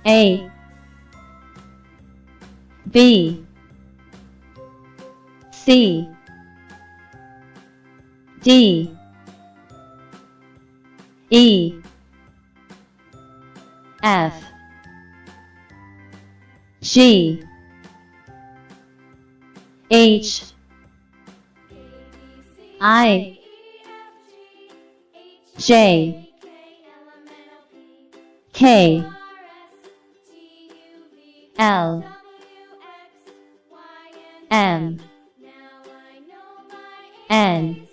A B C D E F G H I J K L M N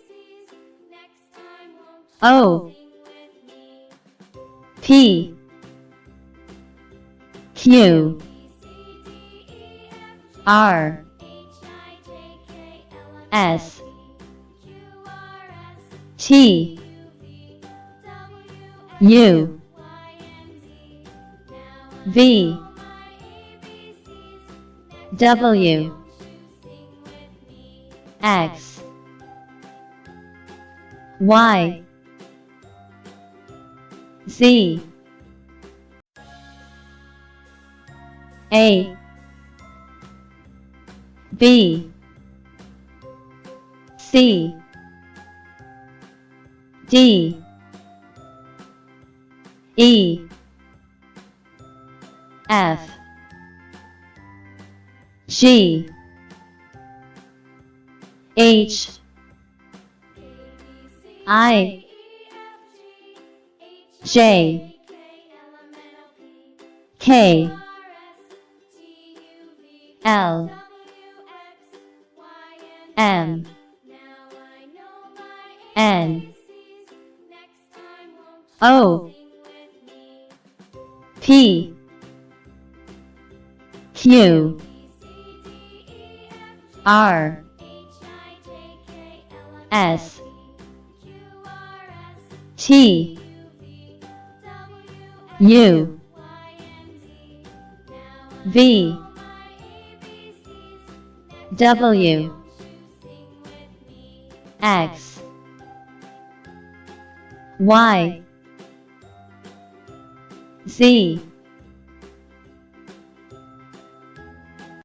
O P Q R S T U V W X Y Z A B C D E F G H I J K L M N O P Q R S T U V W X Y Z